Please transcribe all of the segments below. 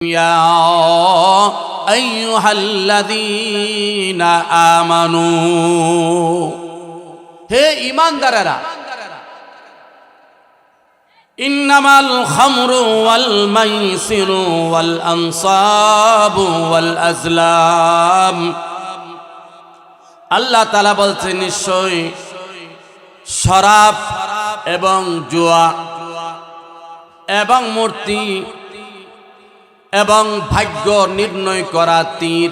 يا أيها الذين آمنوا হে ঈমানদারেরা إنما الخمر والميسر والأنصاب والأزلام আল্লাহ তাআলা বলছেন নিশ্চয় শরাব এবং জুয়া এবং মূর্তি এবং ভাগ্য নির্ণয় করা তীর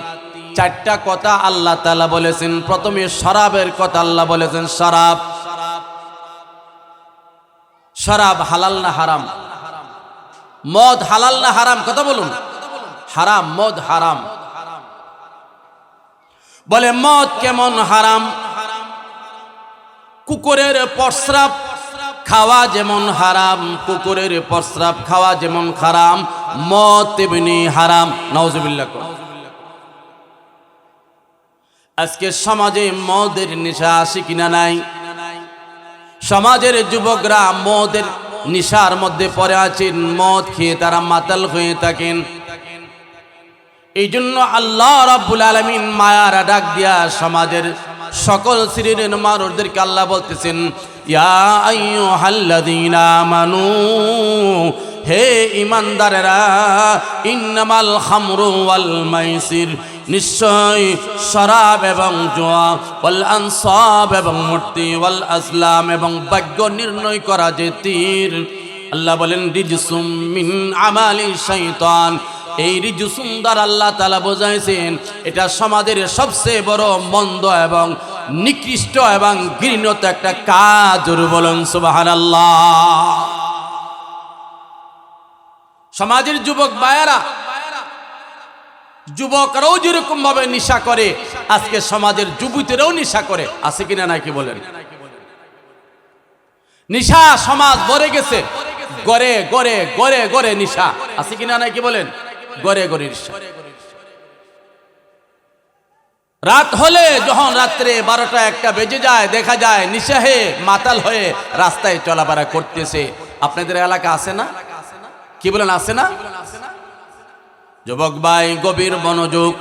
চারটা কথা আল্লাহ তাআলা বলেছেন। প্রথমে শরাবের কথা আল্লাহ বলেছেন শরাব শরাব হালাল না হারাম? মদ হালাল না হারাম? কথা বলুন। হারাম, মদ হারাম। বলে মদ কেমন হারাম? কুকুরের প্রস্রাব খাওয়া যেমন হারাম, কুকুরের প্রস্রাব খাওয়া যেমন হারাম, মদ তেমনি হারাম। নাউজুবিল্লাহ। আজকে সমাজে মদের নেশা আছে কিনা নাই? সমাজের যুবকরা মদের নেশার মধ্যে পড়ে আছেন, মদ খেয়ে তারা মাতাল হয়ে থাকেন। এই জন্য আল্লাহ রাব্বুল আলামিন মায়ার ডাক দিয়া সমাজের সকল শ্রেণীর মানুষদেরকে আল্লাহ বলতেছেন, ইয়া আইয়ুহাল্লাযীনা আমানু, হে ঈমানদারেরা, ইন্নামাল খামরু ওয়াল মাইসির, নিশ্চয় শরাব এবং জুয়া, ওয়াল আনসাব এবং মূর্তি, ওয়াল আজলাম এবং ভাগ্য নির্ণয় করা যে তীর, আল্লাহ বলেন রিজসুম মিন আমালি শাইতান। এই রিজসুম দ্বারা আল্লাহ তাআলা বোঝাইছেন এটা সমাজের সবচেয়ে বড় মন্দ এবং নিকৃষ্ট এবং ঘৃণিত একটা কাজ। বলুন সুবহানাল্লাহ। সমাজের যুবক ভাইয়েরা, যুবকরাও যেরকম ভাবে নেশা করে, আজকে সমাজের যুবতীরাও নেশা করে। আছে কিনা নাকি বলেন? নেশা সমাজ ভরে গেছে, গড়ে গড়ে গড়ে গড়ে নেশা। আছে কিনা নাকি বলেন? গড়ে গড়ে নেশা। রাত হলে যখন রাত্রে 12টা 1টা বেজে যায়, দেখা যায় নেশা হয়ে মাতাল হয়ে রাস্তায় চলাফেরা করতেছে। আপনাদের এলাকা আছে না? কি বলেন, আছে না? যুবক ভাই গভীর মনোযোগ।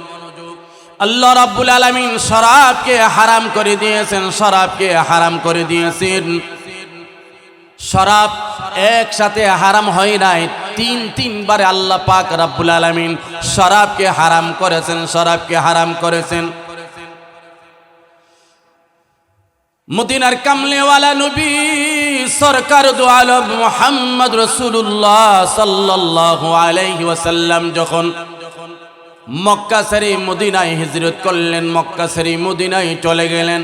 আল্লাহ রাব্বুল আলামিন শরাবকে হারাম করে দিয়েছেন, শরাবকে হারাম করে দিয়েছেন। শরাব একসাথে হারাম হয় নাই, তিনবারে আল্লাহ পাক রাব্বুল আলামিন শরাবকে হারাম করেছেন, শরাবকে হারাম করেছেন। মদিনার কামলেওয়ালা নবী সরকার দু আলম মুহাম্মদ রাসূলুল্লাহ সাল্লাল্লাহু আলাইহি ওয়াসাল্লাম যখন মক্কা ছেড়ে মদিনায় হিজরত করলেন, মক্কা ছেড়ে মদিনায় চলে গেলেন।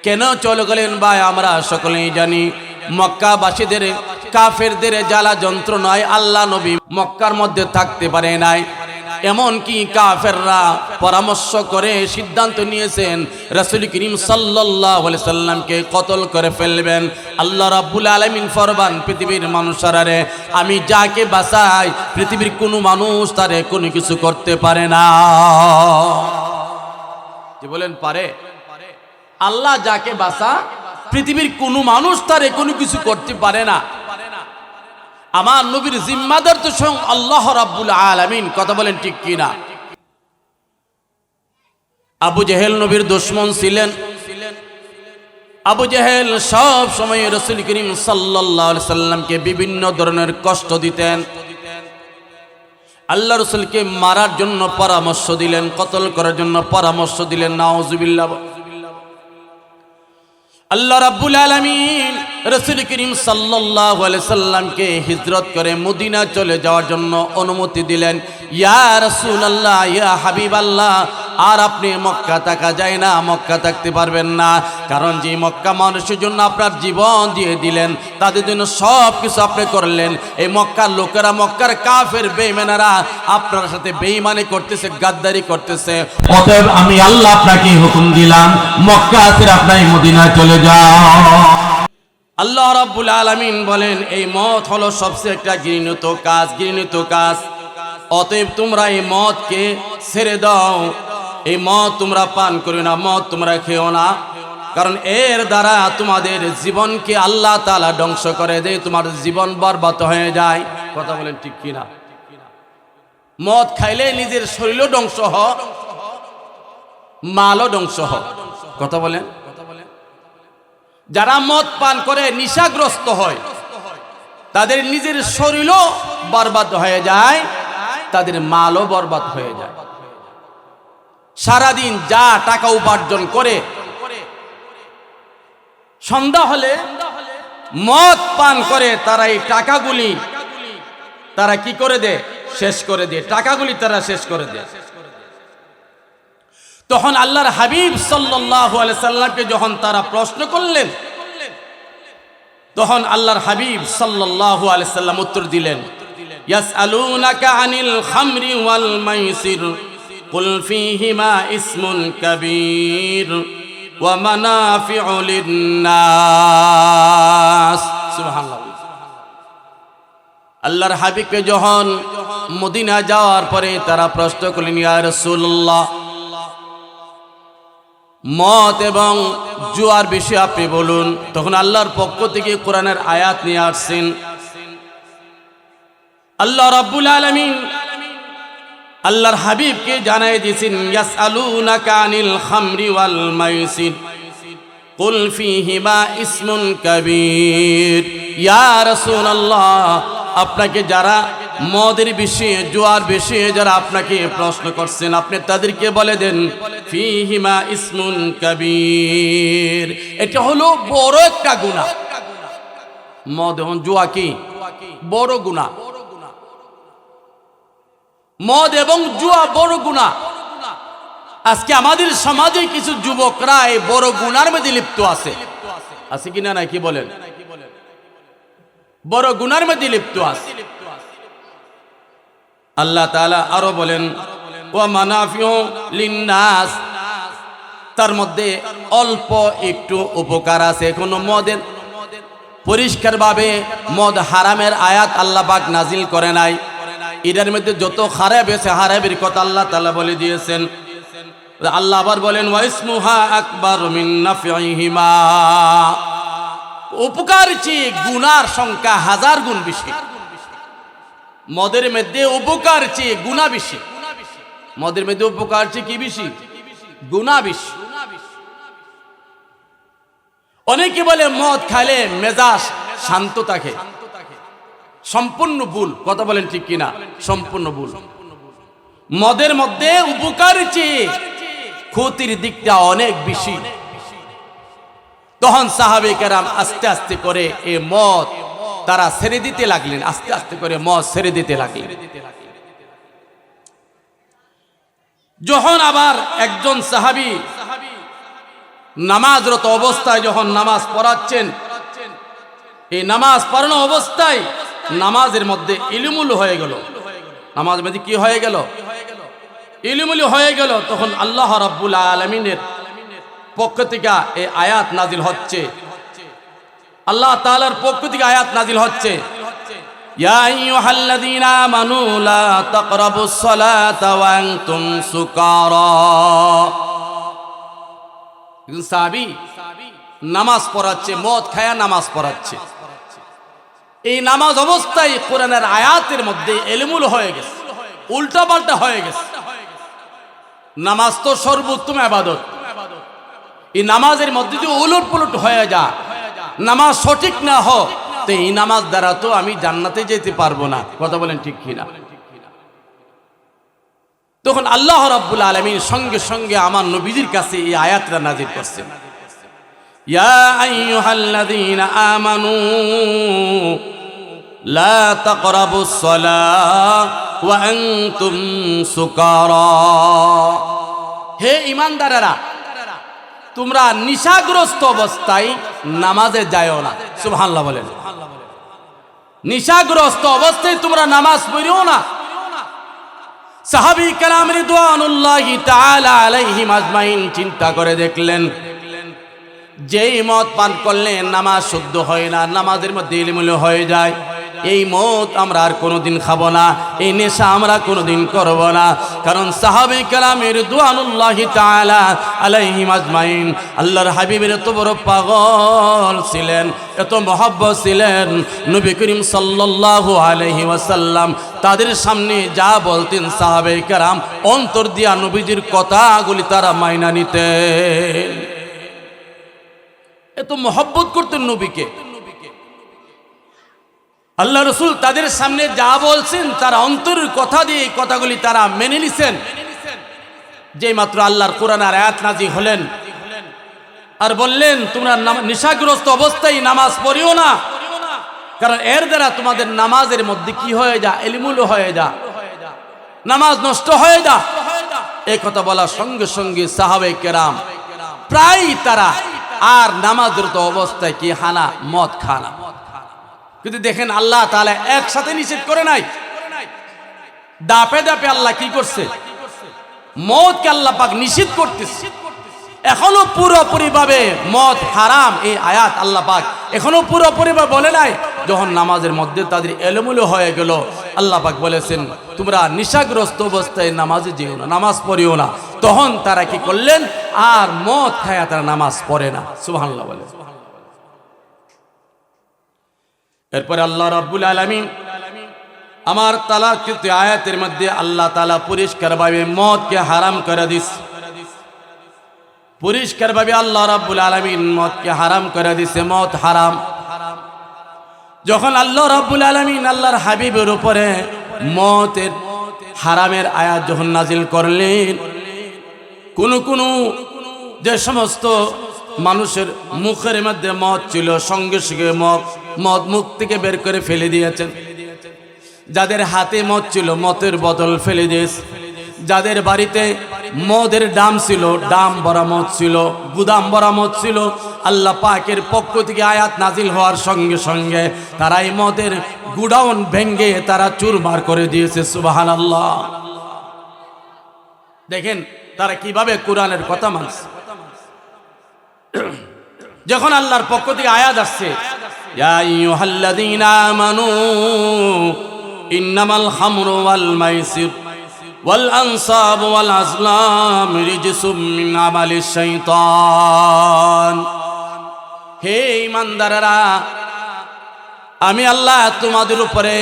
কেন চলে গেলেন ভাই আমরা সকলেই জানি। মক্কাবাসীদের কাফেরদের জ্বালা যন্ত্রণায় আল্লাহ নবী মক্কার মধ্যে থাকতে পারে নাই। এমনকি কাফেররা পরামর্শ করে সিদ্ধান্ত নিয়েছেন রাসূল করিম সাল্লাল্লাহু আলাইহি সাল্লামকে কতল করে ফেলবেন। আল্লাহ রাব্বুল আলামিন ফরমান, পৃথিবীর মানুষেরারে আমি যাকে বাঁচাই পৃথিবীর কোনো মানুষ তারে কোনো কিছু করতে পারে না। কি বলেন, পারে? আল্লাহ যাকে বাঁচা পৃথিবীর কোনো মানুষ তারে কোনো কিছু করতে পারে না। আমার নবীর জিম্মাদার তো স্বয়ং আল্লাহ রাব্বুল আলামিন। কথা বলেন ঠিক কিনা? আবু জেহেল নবীর দুশমন ছিলেন। আবু জেহেল সব সময় রাসূল করিম সাল্লাল্লাহু আলাইহি সাল্লামকে বিভিন্ন ধরনের কষ্ট দিতেন। আল্লাহ রাসূলকে মারার জন্য পরামর্শ দিলেন, কতল করার জন্য পরামর্শ দিলেন। নাউজুবিল্লাহ। আল্লাহ রাব্বুল আলামিন রাসূল করিম সাল্লাল্লাহু আলাইহি সাল্লামকে হিজরত করে মদিনা চলে যাওয়ার জন্য অনুমতি দিলেন। ইয়া রাসূলুল্লাহ, ইয়া হাবিবাল্লাহ, আর আপনি মক্কা থাকা যায় না, মক্কা থাকতে পারবেন না। কারণ যে মক্কা মানুষের জন্য আপনার জীবন দিয়ে দিলেন, তাদের জন্য সব কিছু আপনি করলেন, এই মক্কার লোকেরা, মক্কার কাফের বেঈমানেরা আপনার সাথে বেঈমানি করতেছে, গাদ্দারি করতেছে। অতএব আমি আল্লাহ আপনাকে হুকুম দিলাম মক্কা ছেড়ে আপনি মদিনায় চলে যাও। আল্লাহ রাব্বুল আলামিন বলেন এই মদ হলো সবচেয়ে একটা ঘৃণিত কাজ, ঘৃণিত কাজ। অতএব তোমরা এই মদকে ছেড়ে দাও, এই মদ তোমরা পান করো না, মদ তোমরা খেও না। কারণ এর দ্বারা তোমাদের জীবনকে আল্লাহ তাআলা ধ্বংস করে দেয়, তোমার জীবন বরবাদ হয়ে যায়। কথা বলেন ঠিক কিনা? মদ খাইলে নিজের শরীরও ধ্বংস হয়, মালও ধ্বংস হয়। কথা বলেন। যারা মদ পান করে নেশাগ্রস্ত হয়, তাদের নিজের শরীরও বরবাদ হয়ে যায়, তাদের মালও বরবাদ হয়ে যায়। সারাদিন যা টাকা উপার্জন করে, সন্ধ্যা হলে মদ পান করে তারা এই টাকাগুলি তারা কি করে দেয়? শেষ করে দেয়। টাকাগুলি তারা শেষ করে দেয়। তখন আল্লাহর হাবিব সাল্লাল্লাহু আলাইহি সাল্লামকে যখন তারা প্রশ্ন করলেন, তখন আল্লাহর হাবিব সাল্লাল্লাহু আলাইহি সাল্লাম উত্তর দিলেন, ইয়াসআলুনাকা আনিল খামরি ওয়াল মাইসির কুল ফীহিমা ইসমুন কাবীর ওয়া মানাফিউ লিন-নাস। সুবহানাল্লাহ। আল্লাহর হাবিবকে যখন মদিনা যাওয়ার পরে তারা প্রশ্ন করলেন, ইয়া রাসূলুল্লাহ, মদ এবং জুয়ার বিষয়ে আপনি বলুন। তখন আল্লাহর পক্ষ থেকে কোরআনের আয়াত নিয়ে আসছেন। আল্লাহ রাব্বুল আলামিন আল্লাহর হাবিবকে জানাই দিয়েছেন, ইয়াসআলুনাকা আনিল খামরি ওয়াল মাইসির কুল ফীহিমা ইসমুন কাবীর। ইয়া রাসূলুল্লাহ, আপনাকে যারা মদের বিষয়ে, জুয়ার বিষয়ে যারা আপনাকে প্রশ্ন করছেন, আপনি তাদেরকে বলে দেন, ফীহিমা ইসমুন কাবীর, এটা হলো বড় একটা গুনাহ। মদ এবং জুয়া কি বড় গুনাহ? মদ এবং জুয়া বড় গুনাহ। আজকে আমাদের সমাজে কিছু যুবকরা এই বড় গুনার মধ্যে লিপ্ত আছে। আছে কিনা নাই? কি বলেন? বড় গুনার মধ্যে লিপ্ত আছে। আল্লাহ তাআলা আরো বলেন, ওয়া মানাফিউ লিন-নাস, তার মধ্যে অল্প একটু উপকার আছে। কোনো মদের পরিষ্কারভাবে মদ হারামের আয়াত আল্লাহ পাক নাজিল করে নাই। এটার মধ্যে যত খারাপ আছে, হারামের কথা আল্লাহ তাআলা বলে দিয়েছেন। আল্লাহ আবার বলেন, ওয়া ইসমুহা আকবার মিন নাফিহিমা, উপকার চেয়ে গুনার সংখ্যা 1000 গুণ বেশি। মদের মধ্যে উপকার চেয়ে গুনাহ বেশি। মদের মধ্যে উপকার চেয়ে কি বেশি? গুনাহ বেশি। অনেকে বলে মদ খাইলে মেজাজ শান্ত থাকে। সম্পূর্ণ ভুল। কথা বলেন ঠিক কিনা? সম্পূর্ণ ভুল। মদের মধ্যে উপকার চেয়ে ক্ষতির দিকটা অনেক বেশি। তখন সাহাবে কেরাম আস্তে আস্তে করে এ মদ তারা ছেড়ে দিতে লাগলেন। আস্তে আস্তে করে মদ ছেড়ে দিতে লাগলেন। যখন আবার একজন সাহাবী নামাজরত অবস্থায় যখন নামাজ পড়াচ্ছেন, এই নামাজ পড়ানো অবস্থায় নামাজের মধ্যে ইলুমুল হয়ে গেল। নামাজের মধ্যে কি হয়ে গেল? ইলুমুল হয়ে গেল। তখন আল্লাহ রাব্বুল আলামিনের পক্ষ থেকে এই আয়াত নাজিল হচ্ছে। আল্লাহ তাআলার পক্ষ থেকে আয়াত নাজিল হচ্ছে, ইয়া আইয়ুহাল্লাযীনা আমানু লা তাকরাবুস সালাতা ওয়া আনতুম সুকারা। একজন সাহাবী নামাজ পড়াচ্ছে, মদ খায়া নামাজ পড়াচ্ছে। এই নামাজ অবস্থায় কোরআনের আয়াতের মধ্যে এলোমেলো হয়ে গেছে, উল্টাপাল্টা হয়ে গেছে। নামাজ তো সর্বোত্তম ইবাদত। এই নামাজের মধ্যে যদি উলটপুলট হয়ে যায়, নামাজ সঠিক না হোক, তো এই নামাজ দ্বারা তো আমি জান্নাতে যেতে পারবো না। কথা বলেন ঠিক কিনা? তখন আল্লাহ রাব্বুল আলামিন সঙ্গে সঙ্গে আমার নবীজির কাছে এই আয়াতটা নাযিল করছেন, ইয়া আইয়ুহাল্লাযীনা আমানু লা তাকরাবুস সালাহ ওয়া আনতুম সুকারা। হে ঈমানদারেরা, তোমরা নিশাগ্রস্ত অবস্থায় নামাজে যাও না। সুবহানাল্লাহ বলেন। নিশাগ্রস্ত অবস্থায় তোমরা নামাজ পড়িও না। সাহাবী কেরাম রিদওয়ানুল্লাহি তাআলা আলাইহিম আজমাইন চিন্তা করে দেখলেন, যেই মদ পান করলে নামাজ শুদ্ধ হয় না, নামাজের মধ্যে এলোমেলো হয়ে যায়। এই মদ আমরা আর কোনোদিন খাবো না, এই নেশা আমরা কোনোদিন করব না। কারণ সাহাবে কেরামের রিদওয়ানুল্লাহি তাআলা আলাইহিম আজমাইন আল্লাহর হাবিবের এত বড় পাগল ছিলেন, এত মহব্বত ছিলেন, নবী করিম সাল্লাল্লাহু আলাইহি ওয়াসাল্লাম তাদের সামনে যা বলতেন সাহাবে কেরাম অন্তর দিয়া নবীজির কথাগুলি তারা মাইনা নিতেন। এত মহব্বত করতেন নবীকে। আল্লাহ রসুল তাদের সামনে যা বলছেন তারা অন্তরের কথা দিয়ে এই কথাগুলি তারা মেনে নিছেন। যেই মাত্র আল্লাহর কোরআনের আয়াত নাযিল হলেন আর বললেন তোমরা নেশাগ্রস্ত অবস্থায় নামাজ পড়িও না, কারণ এর দ্বারা তোমাদের নামাজের মধ্যে কি হয়ে যায়, এলিমুল হয়ে যায়, নামাজ নষ্ট হয়ে যায়। এই কথা বলার সঙ্গে সঙ্গে সাহাবে কেরাম প্রায় তারা আর নামাজরত অবস্থায় কি হানা মদ খানা। কিন্তু দেখেন আল্লাহ তাআলা একসাথে নিষেধ করে নাই, দাপে দাপে আল্লাহ কি করছে, মদকে আল্লাহ পাক নিষেধ করতেছে। এখনো পুরোপুরি ভাবে মদ হারাম এই আয়াত আল্লাহ পাক এখনো পুরোপুরি ভাবে বলে নাই। যখন নামাজের মধ্যে তাদের এলোমেলো হয়ে গেল আল্লাহ পাক বলেছেন তোমরা নেশাগ্রস্ত অবস্থায় নামাজে যেও না, নামাজ পড়িও না। তখন তারা কি করলেন, আর মদ খায়া তারা নামাজ পড়ে না। সুবহানাল্লাহ বলে। এরপরে আল্লাহ রাব্বুল আলামিন আমার তালাকৃত আয়াতের মধ্যে আল্লাহ তাআলা পরিষ্কারভাবে মদকে হারাম করে দিস, পরিষ্কারভাবে আল্লাহ রাব্বুল আলামিন মদকে হারাম করে দিছে। মদ হারাম। যখন আল্লাহ রাব্বুল আলামিন আল্লাহর হাবিবের উপরে মদের হারামের আয়াত যখন নাজিল করলেন, কোন যে সমস্ত মানুষের মুখের মধ্যে মদ ছিল সঙ্গে সঙ্গে মদ মুখ থেকে বের করে ফেলে দিয়েছেন। যাদের হাতে মদ ছিল মদের বোতল ফেলে দিয়েছে। যাদের বাড়িতে মদের ডাম ছিল, ডাম ভরা মদ ছিল, গুদাম ভরা মদ ছিল, আল্লাহ পাকের পক্ষ থেকে আয়াত নাজিল হওয়ার সঙ্গে সঙ্গে তারা এই মদের গুডাউন ভেঙ্গে তারা চুরমার করে দিয়েছে। সুবহানাল্লাহ। দেখেন তারা কিভাবে কোরআনের কথা মানছে। যখন আল্লাহর পক্ষ থেকে আয়াত আসছে ইয়া আইয়ুহাল্লাযীনা আমানু ইন্নামাল খামরু ওয়াল মাইসির ওয়াল আনসাব ওয়াল আজলাম রিজসুম মিন আমালিশ শাইতান, হে ঈমানদারেরা আমি আল্লাহ তোমাদের উপরে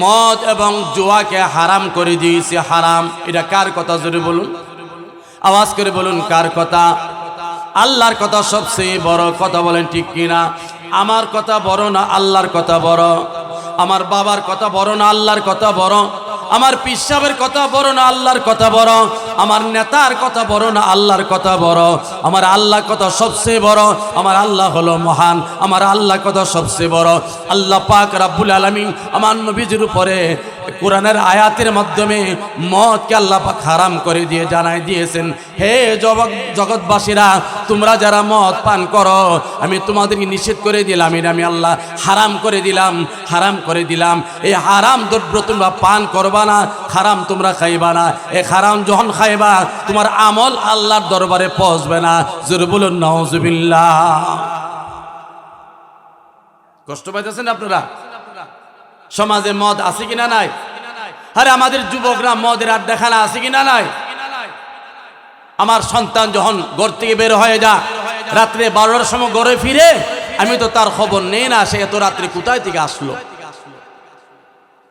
মদ এবং জুয়াকে হারাম করে দিয়েছি। হারাম এটা কার কথা জোরে বলুন, আওয়াজ করে বলুন কার কথা? আল্লাহর কথা সবচেয়ে বড়। কথা বলেন ঠিক কিনা? আমার কথা বড় না আল্লাহর কথা বড়? আমার বাবার কথা বড় না আল্লাহর কথা বড়? আমার পীর সাহেবের কথা বড় না আল্লাহর কথা বড়? আমার নেতার কথা বড় না আল্লাহর কথা বড়? আমার আল্লাহর কথা সবচেয়ে বড়। আমার আল্লাহ হলো মহান, আমার আল্লাহর কথা সবচেয়ে বড়। আল্লাহ পাক রব্বুল আলামিন আমার নবীজির উপরে কোরআনের আয়াতের মাধ্যমে মদকে আল্লাহ পাক হারাম করে দিয়ে জানাই দিয়েছেন, হে জগৎবাসীরা তোমরা যারা মদ পান করো আমি তোমাদেরকে নিষেধ করে দিলাম, এটা আমি আল্লাহ হারাম করে দিলাম, হারাম করে দিলাম। এই হারাম দ্রব্য তোমরা পান করবা না, হারাম তোমরা খাইবা না। এই হারাম যখন খাইবা তোমার আমল আল্লাহর দরবারে পৌঁছবে না। জোরে বলুন নাউজুবিল্লাহ। কষ্ট পাইতেছেন আপনারা? সমাজে মদ আছে কিনা নাই? আরে আমাদের যুবকরা মদের আড্ডাখানা আছে কিনা নাই? আমার সন্তান যখন ঘর থেকে বের হয়ে যা রাত্রে 12টার সময় ঘরে ফিরে, আমি তো তার খবর নেই না সে এত রাত্রে কোথায় থেকে আসলো।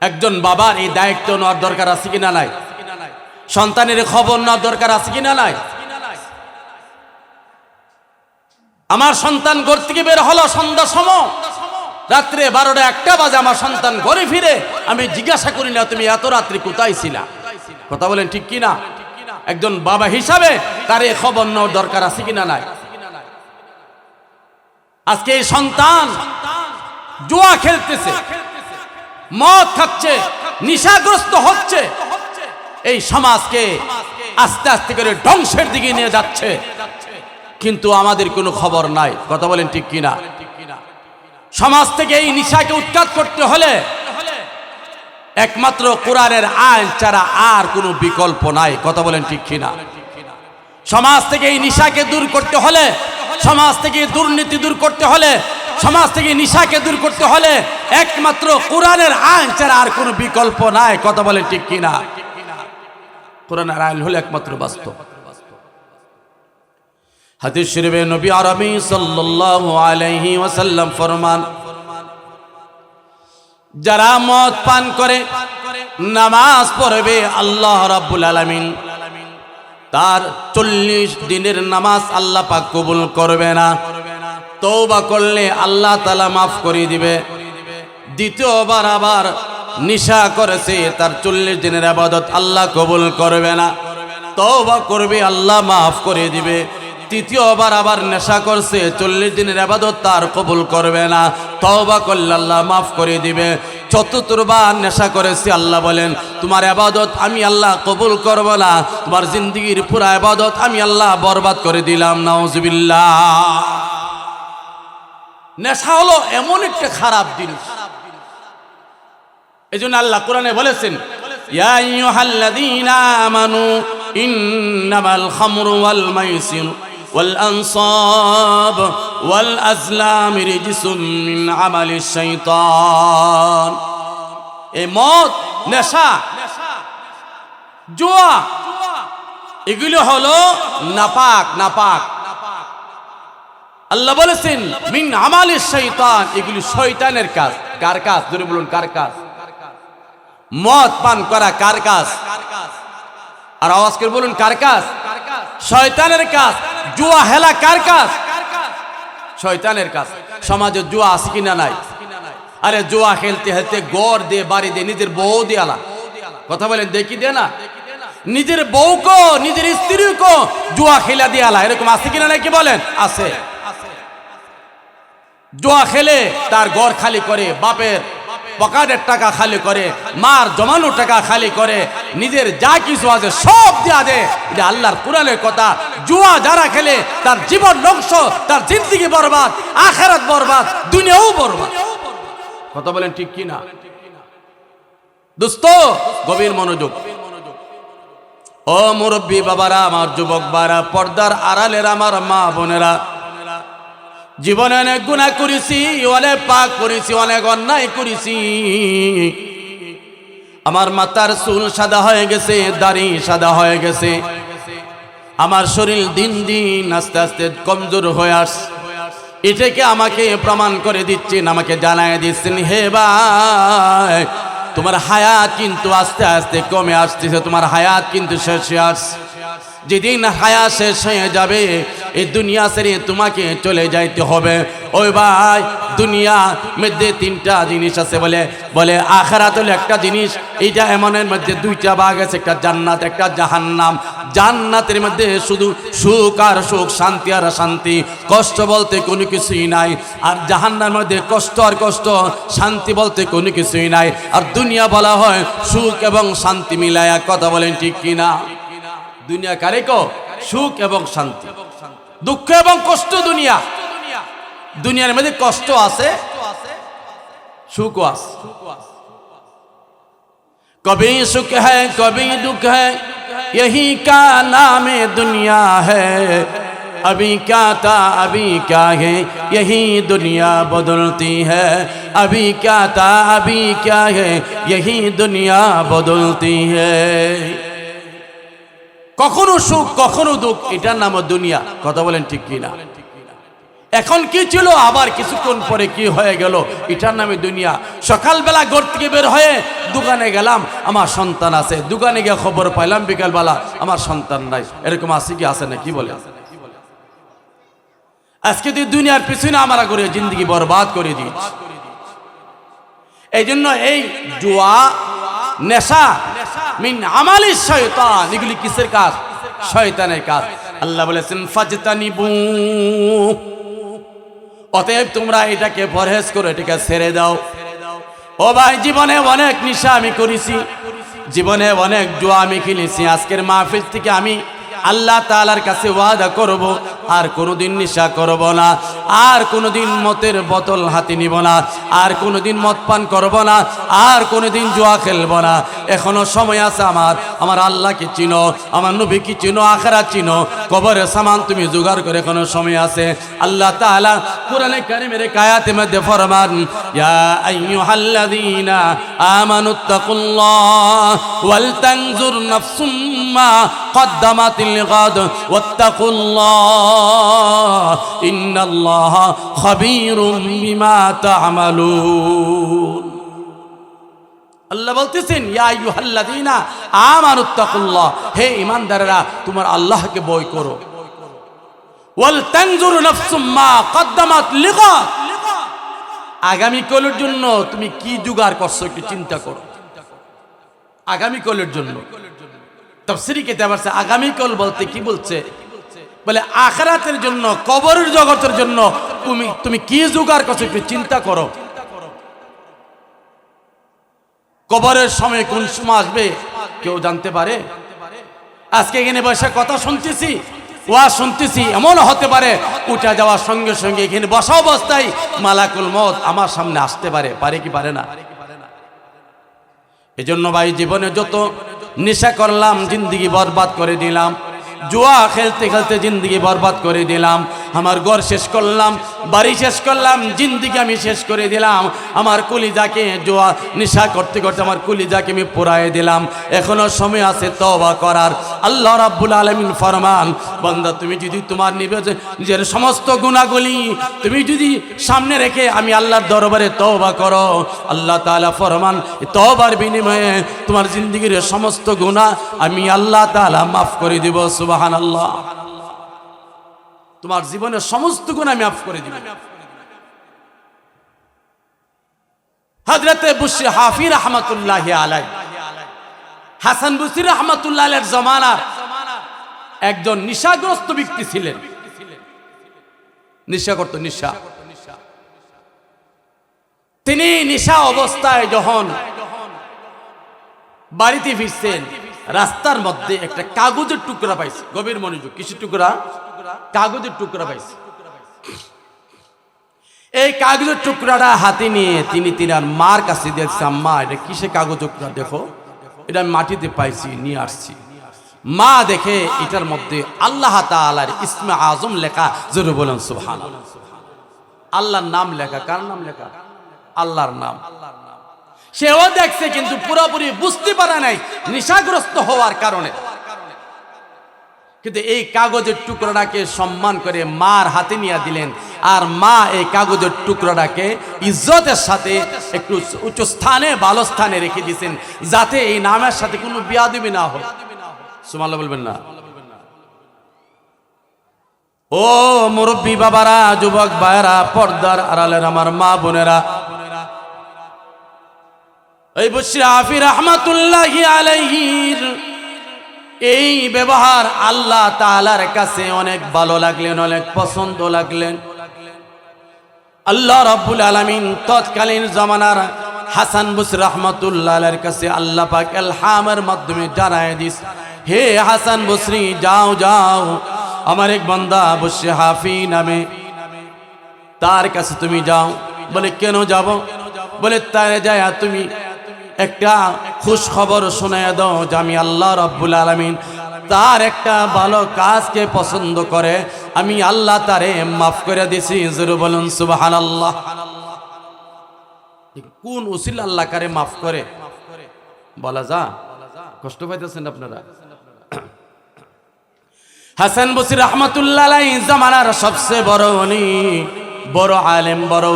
একজন বাবার এই দায়িত্ব নেওয়ার দরকার আছে কিনা নাই? সন্তানের খবর নেওয়ার দরকার আছে কিনা নাই? আমার সন্তান ঘর থেকে বের হলো সন্ধ্যার সময়, রাত্রে 12টা 1টা বাজে আমার সন্তান ঘরে ফিরে, আমি জিজ্ঞাসা করি না তুমি এত রাত্রি কোথায় ছিলা? কথা বলেন ঠিক কিনা? একজন বাবা হিসাবে তার এই খবর নেওয়ার দরকার আছে কিনা নাই? আজকে এই সন্তান জুয়া খেলতেছে, মদ খাচ্ছে, নেশাগ্রস্ত হচ্ছে, এই সমাজকে আস্তে আস্তে করে ধ্বংসের দিকে নিয়ে যাচ্ছে, কিন্তু আমাদের কোনো খবর নাই। কথা বলেন ঠিক কিনা? সমাজ থেকে এই নেশাকে উৎখাত করতে হলে একমাত্র কোরআনের আইন ছাড়া আর কোনো বিকল্প নাই। কথা বলেন ঠিক কিনা? সমাজ থেকে এই নেশাকে দূর করতে হলে, সমাজ থেকে দুর্নীতি দূর করতে হলে, সমাজ থেকে নিশাকে দূর করতে হলে একমাত্র কোরআনের আইন ছাড়া আর কোনো বিকল্প নাই। কথা বলে ঠিক কিনা? কোরআনের আইন হলো একমাত্র বাস্তব। হাদিস শরীফে নবী আরবি সাল্লাল্লাহু আলাইহি ওয়াসাল্লাম ফরমান, যারা মদ পান করে নামাজ পড়বে আল্লাহ রাব্বুল আলামিন তার 40 দিনের নামাজ আল্লাহ পাক কবুল করবে না। তওবা করলে আল্লাহ তাআলা মাফ করে দিবে। দ্বিতীয়বার আবার নিশা করেছে, তার 40 দিনের ইবাদত আল্লাহ কবুল করবে না। তওবা করবে আল্লাহ মাফ করে দিবে। তৃতীয়বার আবার নেশা করছে, 40 দিনের ইবাদত তার কবুল করবে না। তওবা করলে আল্লাহ মাফ করে দিবে। চতুর্থবার নেশা করেছে, আল্লাহ বলেন তোমার ইবাদত আমি আল্লাহ কবুল করব না, তোমার জিন্দেগীর পুরো ইবাদত আমি আল্লাহ বরবাদ করে দিলাম। নাউজুবিল্লাহ। নেশা হলো এমন একটা খারাপ জিনিস। এজন্য আল্লাহ কোরআনে বলেছেন, ইয়া আইয়ুহাল্লাযীনা আমানু ইন্নামাল খামরু ওয়াল মাইসির ওয়াল আনসাব ওয়াল আজলাম রিজসুম মিন আমালিশ শাইতান। এই মদ, নেশা, জুয়া এগুলো হলো নাপাক। আল্লাহ বলেছেন মিন আমালিশ শাইতান, এগুলি শয়তানের কাজ। কার কাজ? জোরে বলুন, কার কাজ? মদ পান করা কার কাজ? আর আওয়াজ করে বলুন, কার কাজ? শয়তানের কাজ। জুয়া হেলা কার কাজ? শয়তানের কাজ। সমাজে জুয়া আছে কিনা নাই? আরে জুয়া খেলতে খেলতে গড় দিয়ে, বাড়ি দিয়ে, নিজের বউ দিয়ে আলা। কথা বলেন, দেখি দে না, নিজের বউকে নিজের স্ত্রীকে জুয়া খেলা দিয়ে আলা। এরকম আছে কিনা নাই কি বলেন? আছে। জুয়া খেলে তার ঘর খালি করে, বাপের পকেটের টাকা খালি করে, মার জমানো টাকা খালি করে, নিজের যা কিছু আছে সব দেয়া দেয়। এটা আল্লাহর কোরআনের কথা। জুয়া যারা খেলে তার জীবন ধ্বংস, তার জিন্দেগি বরবাদ, আখিরাত বরবাদ, দুনিয়াও বরবাদ। কথা বলেন ঠিক কি না? দোস্ত, গভীর মনোযোগ। ও মুরব্বী বাবারা, আমার যুবক বারা, পর্দার আড়ালের আমার মা বোনেরা, জীবনে অনেক গুনাহ করেছি, অনেক পাপ করেছি, অনেক অন্যায় করেছি। আমার মাথার চুল সাদা হয়ে গেছে, দাড়ি সাদা হয়ে গেছে, আমার শরীর দিন দিন আস্তে আস্তে কমজোর হয়ে আসছে। এটাকে আমাকে প্রমাণ করে দিচ্ছেন, আমাকে জানায় দিচ্ছেন, হে ভাই তোমার হায়াত কিন্তু আস্তে আস্তে কমে আসতেছে, তোমার হায়াত কিন্তু শেষ হয়ে আসছে। যেদিন হায়াত শেষ হয়ে যাবে এই দুনিয়া ছেড়ে তোমাকে চলে যাইতে হবে। ওই ভাই, দুনিয়া মধ্যে 3টা জিনিস আছে, বলে আখিরাত হলো একটা জিনিস। এইটা এমনের মধ্যে 2টা ভাগ আছে, একটা জান্নাত, একটা জাহান্নাম। জান্নাতের মধ্যে শুধু সুখ আর সুখ, শান্তি আর শান্তি, কষ্ট বলতে কোনো কিছুই নাই। আর জাহান্নামের মধ্যে কষ্ট আর কষ্ট, শান্তি বলতে কোনো কিছুই নাই। আর দুনিয়া বলা হয় সুখ এবং শান্তি মিলায়া। কথা বলেন ঠিক কিনা? দুনিয়া কারে কো? সুখ এবং শান্তি, দুঃখ এবং কষ্ট। দুনিয়ার মধ্যে কষ্ট আছে, সুখও আছে। কবি সুখ হ্যায় কবি দুঃখ হ্যায়, यही का नाम दुनिया है। अभी क्या था अभी क्या है, यही दुनिया बदलती है। अभी क्या था अभी क्या है, यही दुनिया बदलती है। কখনো সুখ কখনো দুঃখ, এটার নাম দুনিয়া। কথা বলেন ঠিক কিনা? এখন কি ছিল, আবার কিছুক্ষণ পরে কি হয়ে গেল, এটার নামে দুনিয়া। সকালবেলা ঘর থেকে বের হয়ে দোকানে গেলাম, আমার সন্তান আছে। দোকানে গিয়ে খবর পাইলাম বিকালবেলা আমার সন্তান নাই। এরকম আছে কি? আছে না? কি বলে? আজকে তুই দুনিয়ার পিছনে আমরা করে জিন্দগি বরবাদ করে দিচ্ছি। এই জন্য এই জুয়া, নেশা মিন আমালিশ শয়তান, এগুলি কিসের কাজ? শয়তানের কাজ। আল্লাহ বলেছেন ফাজতানিবু, অতএব তোমরা এটাকে পরহেজ করো, এটাকে ছেড়ে দাও। ও ভাই, জীবনে অনেক নেশা আমি করেছি, জীবনে অনেক জুয়া আমি খেলেছি। আজকের মাহফিল থেকে আমি আল্লাহ তাআলার কাছে ওয়াদা করব আর কোনোদিন নেশা করব না। আর কোনোদিন মদের বোতল হাতে নিব না, আর কোনোদিন মদ পান করব না, আর কোনোদিন জুয়া খেলব না। এখনো সময় আছে আমার আল্লাহকে চিনো, আমার নবীকে চিনো, আখিরাত চিনো, কবরের সামান তুমি জোগাড় করে, এখনো সময় আছে। আল্লাহ তাআলা কোরআনে কারীমের আয়াতের মধ্যে ফরমান, ইয়া আইয়ুহাল্লাযীনা আমানুত্তাকুল্লাহ ওয়াল তানজুর নাফসুম মা কদ্দামাতিল গাদ ওয়াত্তাকুল্লাহ ইন্নাল্লাহা খাবীরুম বিমা তা'মালুন। আল্লাহ বলতেছেন, ইয়া আইয়ুহাল্লাযীনা আমানুত্তাকুল্লাহ, হে ঈমানদাররা তোমার আল্লাহকে ভয় করো। ওয়াল তানজুর নাফসুম মা কদ্দামাত লিগাদ, আগামী কালের জন্য তুমি কি জোগাড় করছো একটু চিন্তা করো। আগামী কালের জন্য তাফসীরে কিতাব আছে, আগামী কাল বলতে কি বলছে, বলে আখিরাতের জন্য, কবরের জগতের জন্য তুমি কি জোগাড় করছো একটু চিন্তা করো। কবরের সময় কোন সময় আসবে কেউ জানতে পারে? আজকে এখানে বসে কথা শুনতেছি, ওয়াজ শুনতেছি, এমন হতে পারে উঠে যাওয়ার সঙ্গে সঙ্গে এখানে বসা অবস্থায় মালাকুল মউত আমার সামনে আসতে পারে, পারে কি পারে না? এজন্য ভাই, জীবনে যত নেশা করলাম জিন্দেগি বরবাদ করে দিলাম, জুয়া খেলতে খেলতে জিন্দেগি বরবাদ করে দিলাম, আমার ঘর শেষ করলাম, বাড়ি শেষ করলাম, জিন্দেগি আমি শেষ করে দিলাম, আমার কলিজাকে জুয়া নেশা করতে করতে আমার কলিজাকে আমি পোড়ায় দিলাম। এখনো সময় আছে তওবা করার। আল্লাহ রাব্বুল আলামিন ফরমান, বান্দা তুমি যদি তোমার নিজের সমস্ত গুনাহগুলি তুমি যদি সামনে রেখে আমি আল্লাহর দরবারে তওবা করো, আল্লাহ তাআলা ফরমান তওবার বিনিময়ে তোমার জিন্দেগির সমস্ত গুনাহ আমি আল্লাহ তাআলা মাফ করে দিব। সুবহানাল্লাহ, তোমার জীবনের সমস্ত গুনাহ আমি মাফ করে দিব। হযরতে বুশরি হাফি রাহমাতুল্লাহি আলাইহি, হাসান বসরি রাহমাতুল্লাহি আলাইহির জামানার একজন নেশাগ্রস্ত ব্যক্তি ছিলেন, নেশা করত, নেশা। তিনি নেশা অবস্থায় যখন বাড়িতে ফিরছেন, রাস্তার মধ্যে একটা কাগজের টুকরা পাইছে। গভীর মনোযোগ, কিসের টুকরা? কাগজের টুকরা পাইছে। এই কাগজের টুকরাটা হাতে নিয়ে তিনি তিনার মার কাছে দেখছে, আম্মা এটা কিসের কাগজ টুকরা, দেখো এটা আমি মাটিতে পাইছি, নিয়ে আসছি। মা দেখে এটার মধ্যে আল্লাহ তাআলার ইসমে আজম লেখা। জোরে বলেন সুবহানাল্লাহ। আল্লাহর নাম লেখা। কার নাম লেখা? আল্লাহর নাম। সেও দেখছে কিন্তু পুরোপুরি বুঝতে পারে নাই নেশাগ্রস্ত হওয়ার কারণে। কিন্তু এই কাগজের টুকরাটাকে সম্মান করে মার হাতে নিয়ে দিলেন, আর মা এই কাগজের টুকরাটাকে ইজ্জতের সাথে একটু উচ্চ স্থানে, ভালো স্থানে রেখে দিয়েছেন, যাতে এই নামের সাথে কোনো বিয়াদবি না হয়। সুবহানাল্লাহ বলবেন না? ও মুরব্বী বাবারা, যুবক ভাইরা, পর্দার আড়ালের আমার মা বোনেরা, এই বুশরি হাফি রাহমাতুল্লাহি আলাইহির এই ব্যবহার আল্লাহ তাআলার কাছে অনেক ভালো লাগলেন, অনেক পছন্দ লাগলেন। আল্লাহ রাব্বুল আলামিন তৎকালীন জামানার হাসান বসরি রাহমাতুল্লাহ আলাইহির কাছে আল্লাহ পাক ইলহামের মাধ্যমে জানায় দিস, হে হাসান বসরি, যাও যাও, আমার এক বান্দা বুশরি হাফি নামে, তার কাছে তুমি যাও। বলে কেন যাব? বলে তারে যায় তুমি একটা খুশ খবর শোনায় দাও যে আমি আল্লাহ রাব্বুল আলামিন তার একটা ভালো কাজকে পছন্দ করে, আমি আল্লাহ তারে মাফ করে দিছি। জোরে বলুন সুবহানাল্লাহ। কোন উসিলা আল্লাহ কারে মাফ করে বলা যা? কষ্ট পাইতেছেন আপনারা? হাসান বসরি রাহমাতুল্লাহ আলাইহি জামানার সবচেয়ে বড় উনি বড় আলেম, বড়।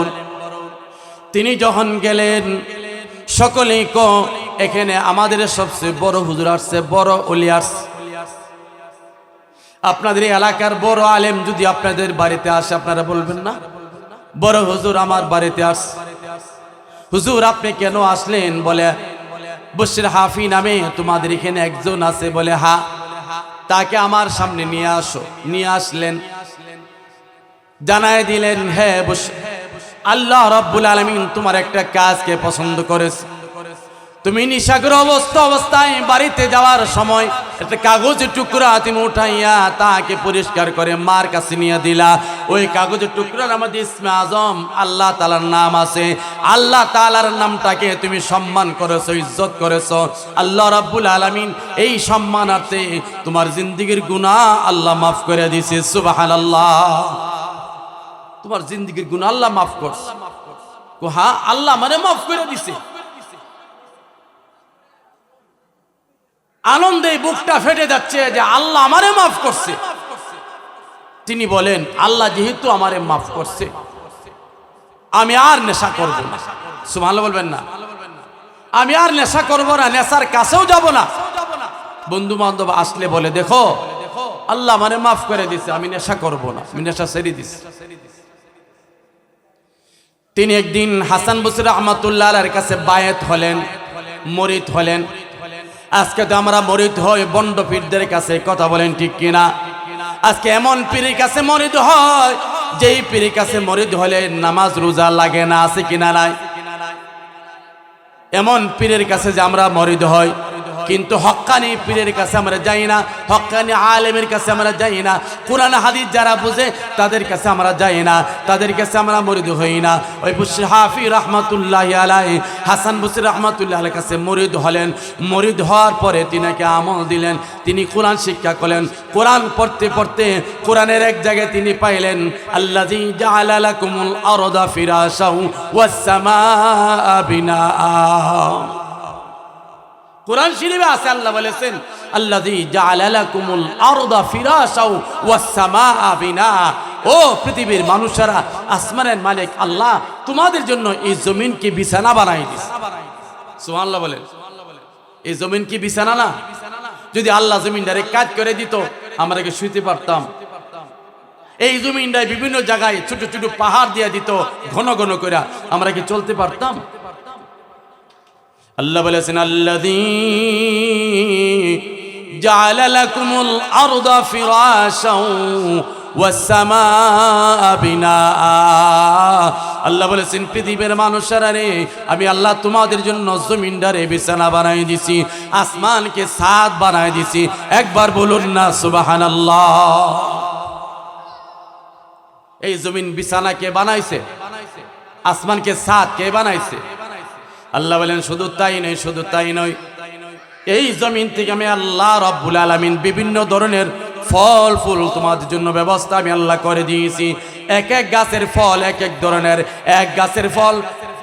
তিনি যখন গেলেন, সকলেই এখানে আমাদের সবচেয়ে বড় হুজুর আসছে, বড় ওলি আসছে। আপনাদের এলাকার বড় আলেম যদি আপনাদের বাড়িতে আসে, আপনারা বলবেন না বড় হুজুর আমার বাড়িতে আসছে? হুজুর আপনি কেন আসলেন? বলে বুশরি হাফি নামে তোমাদের এখানে একজন আছে। বলে হ্যাঁ। তাকে আমার সামনে নিয়ে আসো। নিয়ে আসলেন, জানায় দিলেন, হ্যাঁ আল্লাহ রাব্বুল আলামিন তোমার একটা কাজকে পছন্দ করেছে। তুমি নিশাগ্রস্ত অবস্থায় বাড়িতে যাওয়ার সময় একটা কাগজের টুকরা তুমি উঠাইয়া তাকে পরিষ্কার করে মার কাছে নিয়ে দিলা। ওই কাগজের টুকরার মধ্যে ইসমে আজম আল্লাহ তাআলার নাম আছে। আল্লাহ তাআলার নামটাকে তুমি সম্মান করেছো, ইজ্জত করেছো। আল্লাহ রাব্বুল আলামিন এই সম্মানার্থে তোমার জিন্দেগীর গুনাহ আল্লাহ মাফ করে দিয়েছে। সুবহানাল্লাহ। তোমার জিন্দেগীর গুনাহ আল্লাহ মাফ করছে। হ্যাঁ, আল্লাহ মানে মাফ করে দিছে। আনন্দে বুকটা ফেটে যাচ্ছে যে আল্লাহ আমারে মাফ করছে। তিনি বলেন, আল্লাহ যেহেতু আমারে মাফ করছে, আমি আর নেশা করব না। সুবহানাল্লাহ বলবেন না? আমি আর নেশা করব না, নেশার কাছেও যাব না। বন্ধু বান্ধব আসলে বলে, দেখো আল্লাহ আমারে মাফ করে দিছে, আমি নেশা করব না, আমি নেশা ছেড়ে দিছি। তিনি একদিন হাসান বসরি রাহমাতুল্লাহ আলাইহির কাছে বায়াত হলেন, মুরিদ হলেন। আজকে তো আমরা মুরিদ হই বন্ড পীরদের কাছে, কথা বলেন ঠিক কিনা? আজকে এমন পীরের কাছে মুরিদ হয় যেই পীরের কাছে মুরিদ হলে নামাজ রোজা লাগে না, আছে কিনা নাই? এমন পীরের কাছে যে আমরা মুরিদ হই, কিন্তু হক্কানি পীরের কাছে আমরা যাই না, হক্কানি আলেমের কাছে আমরা যাই না, কোরআন হাদিস যারা বুঝে তাদের কাছে আমরা যাই না, তাদের কাছে আমরা মুরিদ হই না। ওই বসরি হাফি রাহমাতুল্লাহি আলাইহি, হাসান বসরি রাহমাতুল্লাহি আলাইহির কাছে মুরিদ হলেন। মুরিদ হওয়ার পরে তিনাকে আমল দিলেন, তিনি কোরআন শিক্ষা করলেন। কোরআন পড়তে পড়তে কোরআনের এক জায়গায় তিনি পাইলেন, আল্লাযী জাআলা লাকুমুল আরদা ফিরাশাও ওয়াস সামাআ বিনাআ। কোরআন শরীফে আছে, আল্লাহ বলেছেন, আল্লাযী জাআলা লাকুমুল আরদা ফিরাশাও ওয়াস সামাআ বিনাআ। ও পৃথিবীর মানুষেরা, আসমানের মালিক আল্লাহ তোমাদের জন্য এই জমিনকে বিছানা বানাই দিয়েছে। সুবহানাল্লাহ বলেন। এই জমিন কি বিছানা না? যদি আল্লাহ জমিনটারে কাজ করে দিত, আমরা কি শুইতে পারতাম? এই জমিনটায় বিভিন্ন জায়গায় ছোট ছোট পাহাড় দিয়ে দিত ঘন ঘন করে, আমরা কি চলতে পারতাম? আল্লাহ বলেছেন, আল্লাযী জাআলা লাকুমুল আরদা ফিরাশাও ওয়াস সামাআ বিনাআ। আল্লাহ বলেছেন, পৃথিবীর মানুষেরা রে, আমি আল্লাহ তোমাদের জন্য জমিনটারে বিছানা বানাই দিছি, আসমানকে ছাদ বানাই দিছি। একবার বলুন না সুবহানাল্লাহ। এই জমিন বিছানা কে বানাইছে? আসমানকে ছাদ কে বানাইছে? আল্লাহ বলেন, শুধু তাই নয়, শুধু তাই নয়, এই জমিন থেকে আমি আল্লাহ রাব্বুল আলামিন বিভিন্ন ধরনের ফল ফুল তোমাদের জন্য ব্যবস্থা আমি আল্লাহ করে দিয়েছি। এক এক গাছের ফল এক এক ধরনের, এক গাছের ফল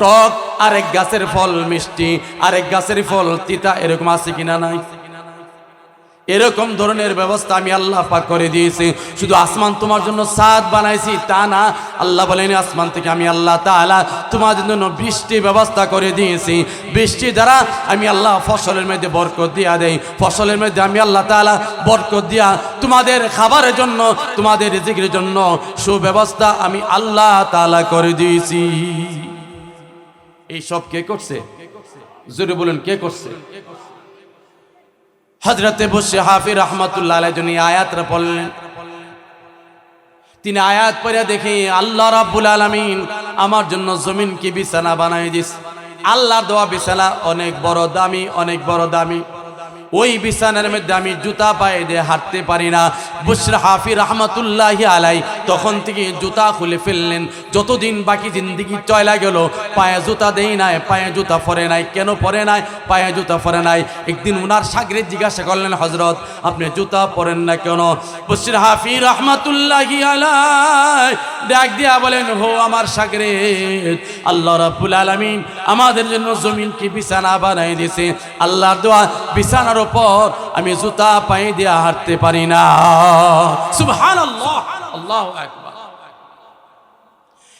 টক, আরেক গাছের ফল মিষ্টি, আরেক গাছের ফল তিতা। এরকম আছে কিনা নাই? এরকম ধরনের ব্যবস্থা আমি আল্লাহ পাক করে দিয়েছি। শুধু আসমান তোমার জন্য ছাদ বানাইছি তা না, আল্লাহ বলেন আসমান থেকে আমি আল্লাহ তাআলা তোমাদের জন্য বৃষ্টি ব্যবস্থা করে দিয়েছি। বৃষ্টি দ্বারা আমি আল্লাহ ফসলের মধ্যে বরকত দিয়া দেই, ফসলের মধ্যে আমি আল্লাহ তাআলা বরকত দিয়া তোমাদের খাবারের জন্য, তোমাদের রিজিকের জন্য সুব্যবস্থা আমি আল্লাহ তাআলা করে দিয়েছি। এই সব কে করছে? জোরে বলুন, কে করছে? হযরতে বসরি হাফি রাহমাতুল্লাহ আলাইহি যিনি আয়াতটা পড়লেন, তিনি আয়াত পড়ে দেখি আল্লাহ রাব্বুল আলামিন আমার জন্য জমিনকে বিছানা বানাই দিস। আল্লাহর দেওয়া বিছানা অনেক বড় দামি, অনেক বড় দামি। ওই বিছানার মধ্যে আমি জুতা পায়ে দিয়ে হাঁটতে পারি না। বসরি হাফি রাহমাতুল্লাহি আলাইহি তখন থেকে জুতা খুলে ফেললেন। যতদিন বাকি জিন্দেগি চলা গেল পায়ে জুতা দেই নাই, পায়ে জুতা পরে নাই। কেন পরে নাই? পায়ে জুতা পরে নাই। একদিন উনার শাগরেদ জিজ্ঞাসা করলেন, হযরত আপনি জুতা পরেন না কেন? বসরি হাফি রাহমাতুল্লাহি আলাইহি ডাক দিয়া বলেন, হো আমার শাগরেদ, আল্লাহ রাব্বুল আলামিন আমাদের জন্য জমিনকে বিছানা বানাই দিয়েছে। আল্লাহর দোয়া বিছানার উপর আমি জুতা পায়ে দিয়ে হাঁটতে পারি না। সুবহানাল্লাহ, আল্লাহু আকবার।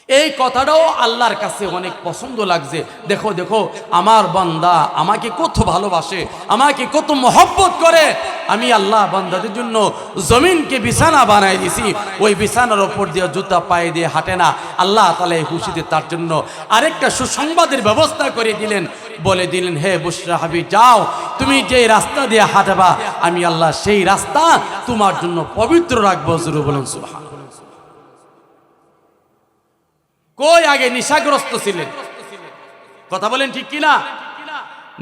এই কথাটাও আল্লাহর কাছে অনেক পছন্দ লাগছে। দেখো দেখো আমার বান্দা আমাকে কত ভালোবাসে, আমাকে কত মহব্বত করে। আমি আল্লাহ বান্দাদের জন্য জমিনকে বিছানা বানাই দিছি, ওই বিছানার উপর দিয়ে জুতা পায়ে দিয়ে হাঁটে না। আল্লাহ তাআলা এই খুশিতে তার জন্য আরেকটা সুসংবাদের ব্যবস্থা করে দিলেন, বলে দিলেন, হে বসরি হাফি যাও, তুমি যে রাস্তা দিয়ে হাঁটবা আমি আল্লাহ সেই রাস্তা তোমার জন্য পবিত্র রাখবো। জোরে বলুন সুবহানাল্লাহ। কই আগে নেশাগ্রস্ত ছিলেন? কথা বলেন ঠিক কিনা?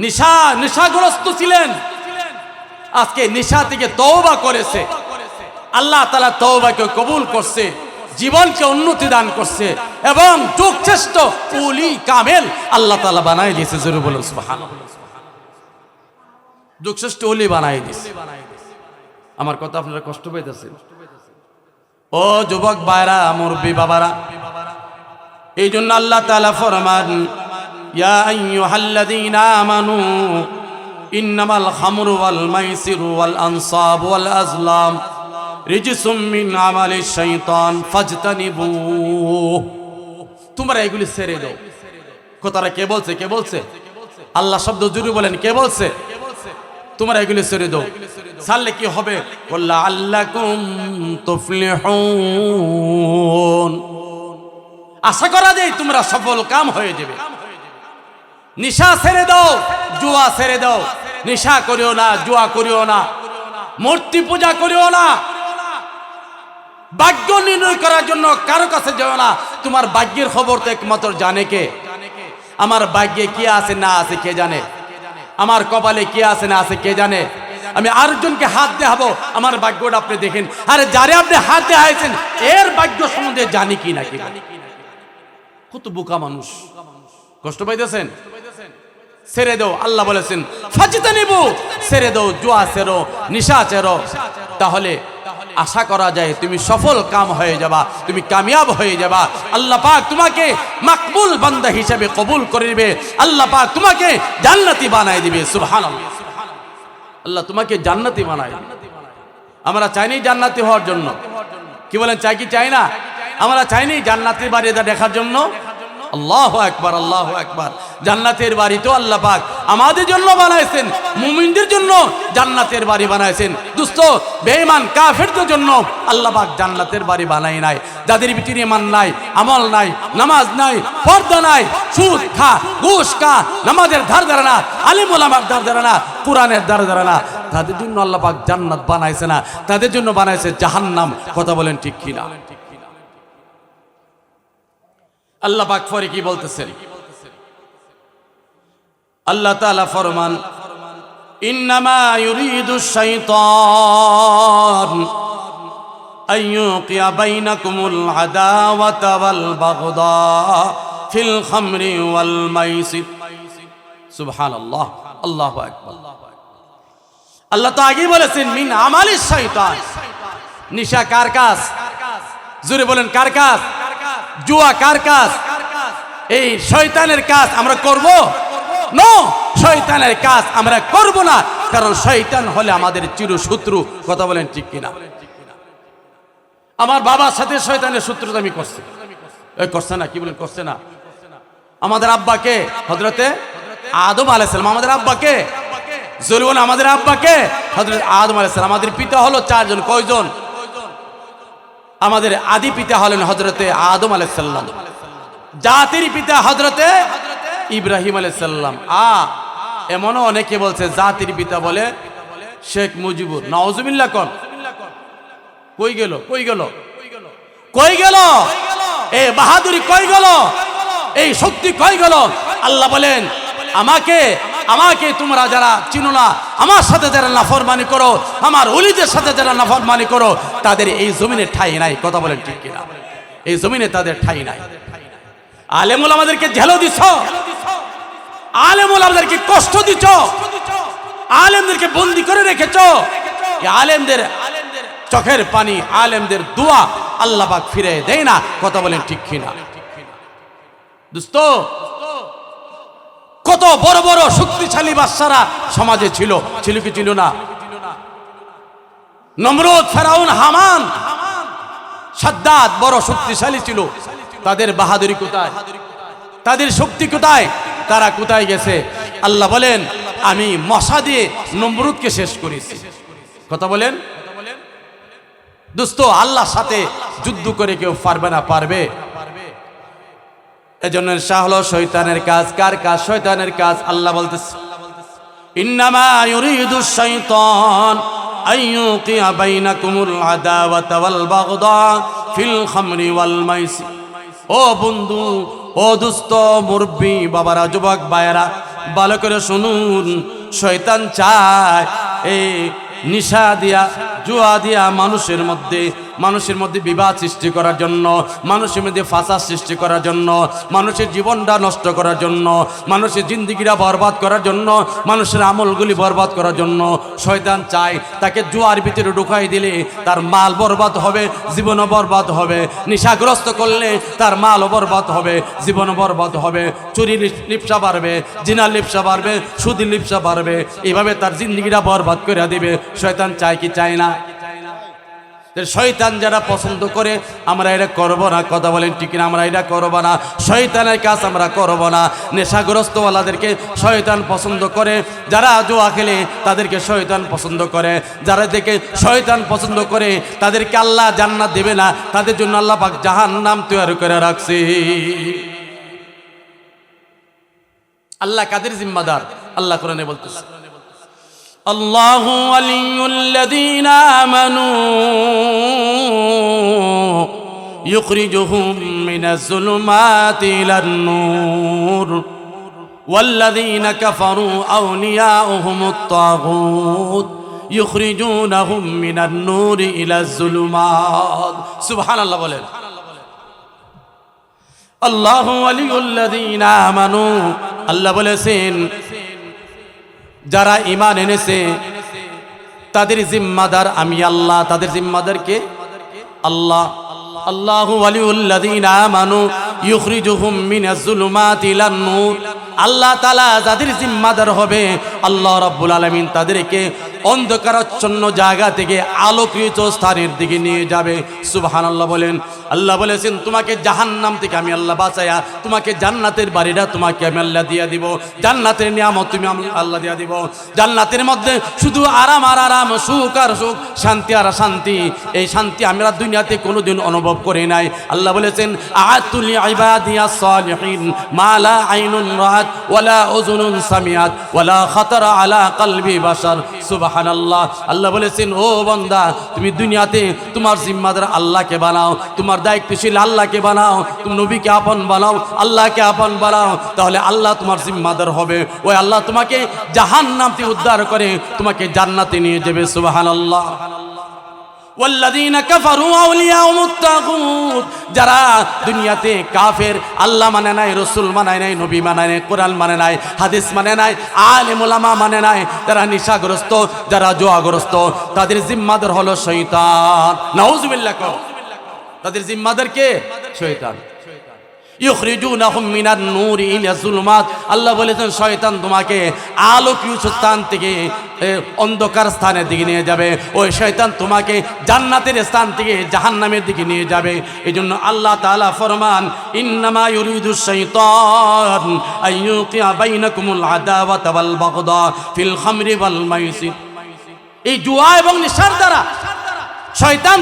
নেশাগ্রস্ত ছিলেন, আজকে নেশা থেকে তওবা করেছে, আল্লাহ তাআলা তওবাকে কবুল করছে, জীবনকে উন্নতি দান করছে এবং যুগশ্রেষ্ঠ ওলি কামেল আল্লাহ তাআলা বানাই দিয়েছে। জোরে বলুন সুবহানাল্লাহ। যুগশ্রেষ্ঠ ওলি বানাই দিয়েছে। আমার কথা আপনারা কষ্ট পাইতেছেন? ও যুবক ভাইরা, মুরব্বী বাবারা, এই জন্য আল্লাহ তাআলা ফরমান, ইয়া আইয়ুহাল্লাযীনা আমানু ইন্নামাল খামরু ওয়াল মাইসিরু ওয়াল আনসাবু ওয়াল আজলাম রিজসুম মিন আমালিশ শাইতান ফাজতানিবুহু। তোমরা এগুলি ছেড়ে দাও। কথাটা কে বলছে? কে বলছে? আল্লাহ শব্দ জুড়ে বলেন, কে বলছে? তোমরা এগুলি ছেড়ে দাও। ছাড়লে কি হবে? লাআল্লাকুম তুফলিহুন। আশা করা যায় তোমরা সফল কাম হয়ে যাবে। নেশা ছেড়ে দাও, জুয়া ছেড়ে দাও। নেশা করিও না, জুয়া করিও না, মূর্তি পূজা করিও না, ভাগ্য নির্ণয় করার জন্য কারো কাছে যাও না। তোমার ভাগ্যের খবর তো একমাত্র জানে কে? আমার ভাগ্যে কি আছে না আছে কে জানে? আমার কপালে কি আছে না আছে কে জানে? আমি আরেকজনকে হাত দেখাবো, আমার ভাগ্যটা আপনি দেখেন। আরে যারে আপনি হাত দেখাইছেন এর ভাগ্য সম্বন্ধে জানি কি নাকি? কত বোকা মানুষ। কষ্ট পাইতেছেন? ছেড়ে দাও। আল্লাহ বলেছেন ফাজতানিবু, ছেড়ে দাও, জুয়া ছেড়ো, নেশা ছেড়ো। তাহলে আশা করা যায় তুমি সফল কাম হয়ে যাবা, তুমি কামিয়াব হয়ে যাবা। আল্লাহ পাক তোমাকে মাকবুল বান্দা হিসেবে কবুল করে নেবে। আল্লাহ পাক তোমাকে জান্নাতি বানায় দিবে। সুবহানাল্লাহ। আল্লাহ তোমাকে জান্নাতি বানায় দিবে। আমরা চাইনি জান্নাতি হওয়ার জন্য? কি বলেন, চাই কি চাই না? আমরা চাইনি জান্নাতের বাড়ি দেখার জন্য? আল্লাহু আকবার, আল্লাহু আকবার। জান্নাতের বাড়ি তো আল্লাহ পাক আমাদের জন্য বানাইছেন, মুমিনদের জন্য জান্নাতের বাড়ি বানাইছেন। দোস্ত, বেঈমান কাফেরদের জন্য আল্লাহ পাক জান্নাতের বাড়ি বানাই নাই। যাদের ভিতরে ঈমান নাই, আমল নাই, নামাজ নাই, পর্দা নাই, সুদ খা, ঘুষ খা, নামাজের ধার ধারে না, আলিম ওলামার ধার ধারে না, কোরআনের ধার ধারে না, তাদের জন্য আল্লাহ পাক জান্নাত বানাইছে না, তাদের জন্য বানাইছে জাহান্নাম। কথা বলেন ঠিক কিনা? আল্লাহ পাক পরে কি বলতেছেন? আল্লাহ তাআলা ফরমান, ইন্নামা ইউরিদুশ শাইতান আইয়ুকিয়া বাইনাকুমুল আদাওয়াতা ওয়াল বাগদা ফিল খামরি ওয়াল মাইসির। সুবহানাল্লাহ, আল্লাহু আকবার। আল্লাহ তো আগেই বলেছেন মিন আমালিশ শাইতান। নেশা কার কাজ? জোরে বলেন, কার কাজ? জুয়া কার কাজ? এই শয়তানের কাজ আমরা করব? নো, শয়তানের কাজ আমরা করব না, কারণ শয়তান হলে আমাদের চিরশত্রু। কথা বলেন ঠিক কিনা? আমার বাবার সাথে শয়তানের শত্রুতা আমি করছি, করছে না? কি বলেন, করছে না? আমাদের আব্বাকে, হযরতে আদম আলাইহিস সালাম, আমাদের আব্বাকে, জোরে বলেন, আমাদের আব্বাকে হযরত আদম আলাইহিস সালাম। আমাদের পিতা হলো চারজন। কয়জন? আমাদের আদি পিতা হলেন হযরতে আদম আলাইহিস সালাম, জাতির পিতা হযরতে ইব্রাহিম আলাইহিস সালাম। এমনও অনেকে বলছে জাতির পিতা বলে শেখ মুজিবুর। নাউজুবিল্লাহ। কোন কই গেল? কই গেল? কই গেল? এই বাহাদুরি কই গেল? এই শক্তি কই গেল? আল্লাহ বলেন, আমাকে আমাকে তোমরা যারা চিনো না, আমার সাথে যারা নাফরমানি করো, আমার ওলিদের সাথে যারা নাফরমানি করো, তাদের এই জমিনে ঠাঁই নাই। কথা বলেন ঠিক কিনা? এই জমিনে তাদের ঠাঁই নাই। আলেম ওলামাদেরকে ঝেলো দিছ, আলেম ওলামাদেরকে কষ্ট দিছ, আলেমদেরকে বন্দি করে রেখেছ। আলেমদের চোখের পানি, আলেমদের দোয়া আল্লাহ পাক ফিরে দেয় না। কথা বলেন ঠিক কিনা? দোস্ত, কত বড় বড় শক্তিশালী বাদশারা সমাজে ছিল, ছিল কি ছিল না? নমরুদ, ফেরাউন, হামান, সাদ্দাত বড় শক্তিশালী ছিল। তাদের বাহাদুরি কোথায়? তাদের শক্তি কোথায়? তারা কোথায় গেছে? আল্লাহ বলেন, আমি মশা দিয়ে নমরুদকে শেষ করেছি। কথা বলেন দোস্ত, আল্লাহর সাথে যুদ্ধ করে কেউ পারবে না? পারবে? এজন্য শাহ হলো শয়তানের কাজ। কার কাজ? শয়তানের কাজ। আল্লাহ বলতেছে, ইন্নামা ইউরিদুশ শাইতান আইয়ুকিয়া বাইনাকুমুল আদাওয়াতা ওয়াল বাগদা ফিল খামরি ওয়াল মাইসির। ও বন্ধু, ও দোস্ত, মুরব্বী বাবারা, যুবক ভাইয়েরা, ভালো করে শুনুন, শয়তান চায় এই নিশা দিয়া, জুয়া দিয়া মানুষের মধ্যে বিবাদ সৃষ্টি করার জন্য, মানুষের মধ্যে ফাসাদ সৃষ্টি করার জন্য, মানুষের জীবনটা নষ্ট করার জন্য, মানুষের জিন্দিগিটা বরবাদ করার জন্য, মানুষের আমলগুলি বরবাদ করার জন্য শয়তান চায় তাকে জুয়ার ভিতরে ঢুকাই দিলে তার মাল বরবাদ হবে, জীবনও বরবাদ হবে। নিশাগ্রস্ত করলে তার মালও বরবাদ হবে, জীবনও বরবাদ হবে। চুরি লিপ্সা বাড়বে, জিনার লিপ্সা বাড়বে, সুদি লিপ্সা বাড়বে, এইভাবে তার জিন্দিগিটা বরবাদ করে দিবে। শয়তান চায় কি চায় না? শয়তান যারা পছন্দ করে আমরা এটা করব না, কথা বলেন ঠিক না? আমরা এটা করব না, শয়তানের কাজ আমরা করব না। নেশাগ্রস্তওয়ালাদেরকে শয়তান পছন্দ করে, যারা জুয়া খেলে তাদেরকে শয়তান পছন্দ করে, যারা দেখে শয়তান পছন্দ করে তাদেরকে আল্লাহ জান্নাত দেবে না, তাদের জন্য আল্লাহ পাক জাহান্নাম তৈরি করে রাখছে। আল্লাহ কাদের জিম্মাদার? আল্লাহ কোরআনে বলতেছে, আল্লাহু ওয়ালিয়ুল্লাযীনা আমানু ইউখরিজুহুম মিনাজ যুলুমাতি ইলান নূর ওয়াল্লাযীনা কাফারু আউলিয়াউহুমুত তাগুত ইউখরিজুনাহুম মিনান নূরি ইলাজ যুলুমাত। সুবহানাল্লাহ বলেন। আল্লাহু ওয়ালিয়ুল্লাযীনা আমানু, আল্লাহ বলেছেন যারা ঈমান এনেছে তাদের জিম্মাদার আমি আল্লাহ। তাদের জিম্মাদার কে? আল্লাহ। আল্লাহু ওয়ালিয়ুল্লাযীনা আমানু ইউখরিজুহুম মিনাজ যুলুমাতি ইলান নূর। আল্লাহ তাআলা যাদের জিম্মাদার হবে, আল্লাহ রাব্বুল আলামিন তাদেরকে অন্ধকারাচ্ছন্ন জায়গা থেকে আলোকিত স্থানের দিকে নিয়ে যাবে। সুবহানাল্লাহ বলেন। আল্লাহ বলেছেন তোমাকে জাহান্নাম থেকে আমি আল্লাহ বাঁচায়া তোমাকে জান্নাতের বাড়িটা তোমাকে আমি আল্লাহ দিয়া দিব, জান্নাতের নিয়ামত তুমি আল্লাহ দিয়া দিব। জান্নাতের মধ্যে শুধু আরাম আর আরাম, সুখ আর সুখ, শান্তি আর শান্তি। এই শান্তি আমরা দুনিয়াতে কোনোদিন অনুভব করি নাই। আল্লাহ বলেছেন আ'আতুল ইবাদিয়াস সালিহিন মা লা আইনুন রাআত ওয়ালা উযুনুন সামিআত ওয়ালা খাতারা আলা কলবি বাশার। সুবহানাল্লাহ। আল্লাহ বলেছেন ও বান্দা তুমি দুনিয়াতে তোমার জিম্মাদার আল্লাহকে বানাও, তোমার দায়িত্বশীল আল্লাহকে বানাও, তুমি নবীকে আপন বানাও, আল্লাহকে আপন বানাও, তাহলে আল্লাহ তোমার জিম্মাদার হবে। ওই আল্লাহ তোমাকে জাহান্নাম থেকে উদ্ধার করে তোমাকে জান্নাতে নিয়ে যাবে। সুবহানাল্লাহ। ওয়াল্লাযীনা কাফারু আউলিয়াউমুত তাগুত, যারা দুনিয়াতে কাফের, আল্লাহ মানে নাই, রাসূল মানে নাই, নবী মানে নাই, কোরআন মানে নাই, হাদিস মানে নাই, আলেম ওলামা মানে নাই, যারা নিশাগ্রস্ত, যারা জুয়াগ্রস্ত, তাদের জিম্মাদার হলো শয়তান। নাউযুবিল্লাহ। তাদের জিম্মাদার কে? শয়তান। ইউখরিজুনাহুম মিনান নূরি ইলা যুলুমাত। আল্লাহ বলেছেন শয়তান তোমাকে আলোকিত স্থান থেকে অন্ধকার স্থানের দিকে নিয়ে যাবে। ওই শয়তান তোমাকে জান্নাতের স্থান থেকে জাহান্নামের দিকে নিয়ে যাবে। এজন্য আল্লাহ তাআলা ফরমান ইন্নামা ইউরিদুশ শাইতান আইয়ুকিয়া বাইনাকুমুল আদাওয়াতা ওয়াল বাগদা ফিল খামরি ওয়াল মাইসির। এই জুয়া এবং নেশার দ্বারা শয়তান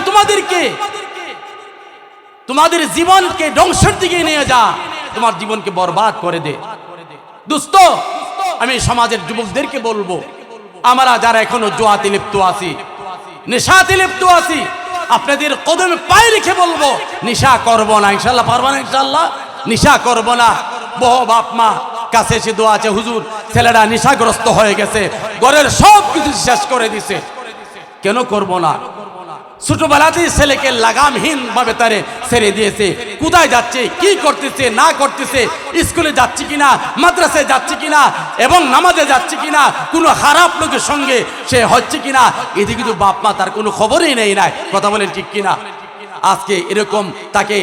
তোমাদের জীবনকে ধ্বংসের দিকে নিয়ে যা, তোমার জীবনকে বরবাদ করে দে। দোস্ত, আমি সমাজের যুবকদেরকে বলবো, আমরা যারা এখনো জুয়াতে লিপ্ত আছি, নেশাতে লিপ্ত আছি, আপনাদের কদমে পায়ে রেখে বলবো নেশা করবো না। ইনশাল্লাহ পারবো না? ইনশাল্লাহ নেশা করবো না। বহু বাপ মা কাছে এসে দোয়া আছে, হুজুর ছেলেরা নেশাগ্রস্ত হয়ে গেছে, ঘরের সব কিছু শেষ করে দিছে। কেন করব না? ছোটবেলাতেই ছেলেকে লাগামহীন ভাবে তারে ছেড়ে দিয়েছে। কোথায় যাচ্ছে, কি করতেছে না করতেছে, স্কুলে যাচ্ছে কিনা, মাদ্রাসায় যাচ্ছে কিনা এবং নামাজে যাচ্ছে কিনা, কোনো খারাপ লোকের সঙ্গে সে হচ্ছে কিনা, এদিকে কিন্তু বাপ মা তার কোনো খবরই নেই। নাই কথা বলেন ঠিক কিনা? আজকে এরকম তাকে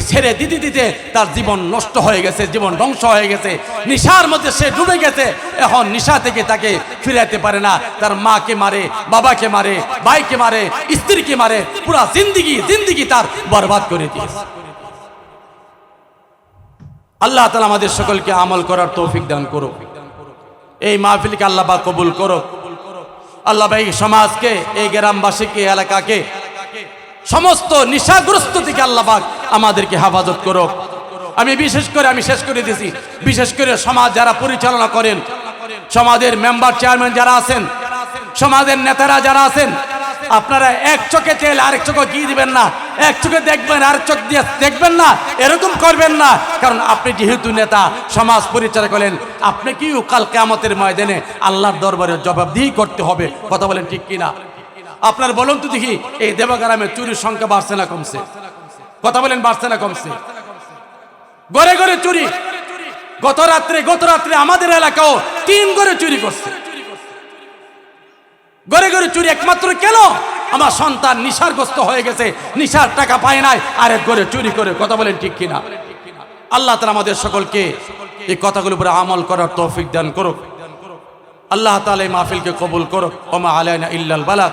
ছেড়ে দিতে দিতে তার জীবন নষ্ট হয়ে গেছে, জীবন ধ্বংস হয়ে গেছে, নেশার মধ্যে সে ডুবে গেছে। এখন নেশা থেকে তাকে ফিরাতে পারে না, তার মাকে মারে, বাবাকে মারে, ভাইকে মারে, স্ত্রীকে মারে, পুরা জিন্দিগি তার বরবাদ করে দিয়েছে। আল্লাহ তাআলা আমাদের সকলকে আমল করার তৌফিক দান করুক। এই মাহফিলকে আল্লাহ পাক কবুল করুক। আল্লাহ পাক এই সমাজকে, এই গ্রামবাসীকে, এলাকাকে সমস্ত নিশাগ্রস্ত থেকে আল্লাহ পাক আমাদেরকে হেফাজত করুক। আমি শেষ করে দিয়েছি, বিশেষ করে সমাজ যারা পরিচালনা করেন, সমাজের মেম্বার চেয়ারম্যান যারা আছেন, সমাজের নেতারা যারা আছেন, আপনারা এক চোখে তেল আরেক চোখে ঘি দিবেন না, এক চোখে দেখবেন আরেক চোখ দিয়ে দেখবেন না, এরকম করবেন না। কারণ আপনি যেহেতু নেতা, সমাজ পরিচালক করেন, আপনি কি কাল কিয়ামতের ময়দানে আল্লাহর দরবারে জবাবদিহি করতে হবে। কথা বলেন ঠিক কিনা? আপনার বলুন তো দেখি, এই দেবগ্রামে চুরির সংখ্যা বাড়ছে না কমছে? কথা বলেন, বাড়ছে না কমছে? ঘরে ঘরে চুরি। গত রাত্রে আমাদের এলাকাও 3 ঘরে চুরি করছে। ঘরে ঘরে চুরি একমাত্র কেন? আমার সন্তান নিশারগ্রস্ত হয়ে গেছে, নিশার টাকা পায় নাই, আরেক ঘরে চুরি করে। কথা বলেন ঠিক কিনা? আল্লাহ তাআলা আমাদের সকলকে এই কথাগুলোর উপরে আমল করার তৌফিক দান করুক। আল্লাহ তাআলা এই মাহফিলকে কবুল করুক। ওমা আলাইনা ইল্লাল বালাগ।